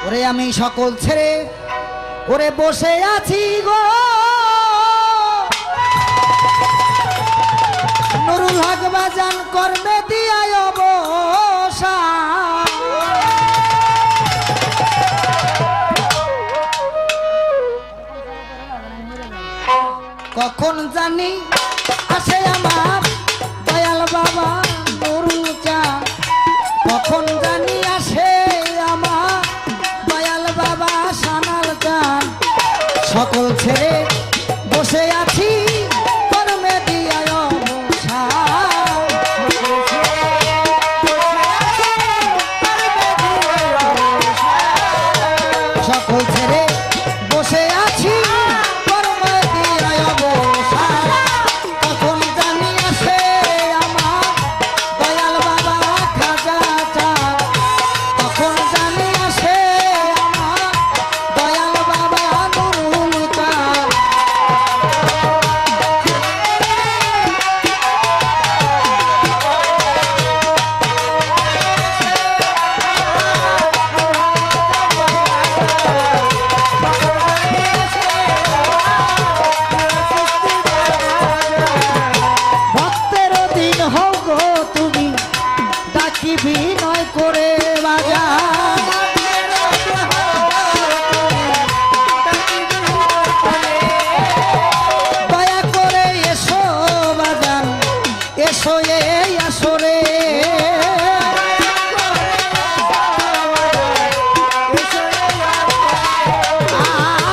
ওরে আমি সকল ছেড়ে ওরে বসে আছি গো নুরুল হক বাজান কর্মে দিয়ায় অবসান কখন জানি আসে আমার দয়াল বাবা নুরুল চাঁদ কখন জানি আসে আমার দয়াল বাবা সানাল চাঁদ সকল ছেড়ে বসে আছি কর্মে দিয়ায় অবসান সকল ছেড়ে বসে আছি কর্মে দিয়ায় অবসান কখন জানি আসে আমার দয়াল বাবা খাজা চাঁদ কখন জানি আসে আমার দয়াল বাবা নুরুল চাঁদ ভক্তের দিন হও গো তুমি ডাকি বিনয় করে বাজান দয়া করে এসো বাজান এসো এই আসরে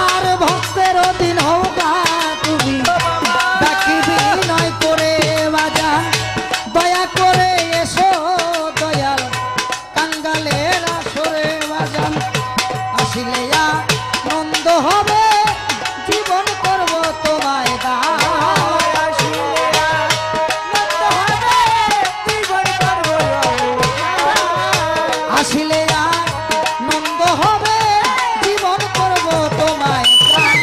আর ভক্তের দিন হও গা তুমি ডাকি বিনয় করে বাজান দয়া করে এসো দয়াল কাঙ্গালের আসরে বাজান আসিলে আনন্দ হবে জীবন করব তোমায় দান আসিলে আনন্দ হবে জীবন করব তোমায় দান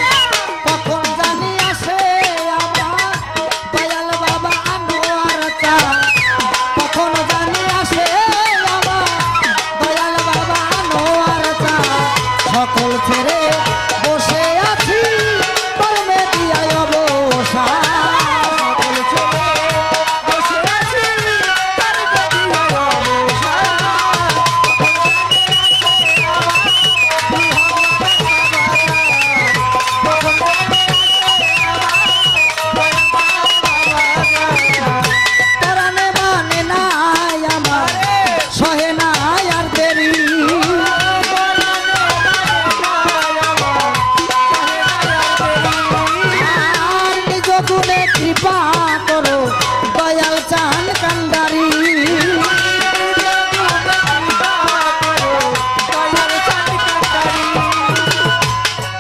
কখন জানি আসে আমার দয়াল বাবা আনোয়ার চাঁদ কখন জানি আসে আমার দয়াল বাবা আনোয়ার চাঁদ সকল ছেড়ে বসে আছি কর্মে দিয়ায় অবসান সকল ছেড়ে বসে আছি কর্মে দিয়ায় অবসান পরাণে মানে নাই আমার সহে নাই আর দেরি আর নিজ গুণে কৃপা করো দয়াল চান কান্ডারি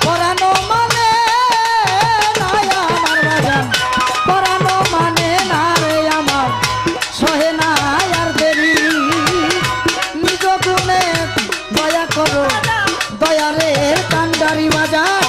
পরানো মানে নাই আমার বাজান পরানো মানে না রে আমার সহে নাই আর দেরি নিজ গুণে দয়া করো দয়ালের কান্ডারি বাজার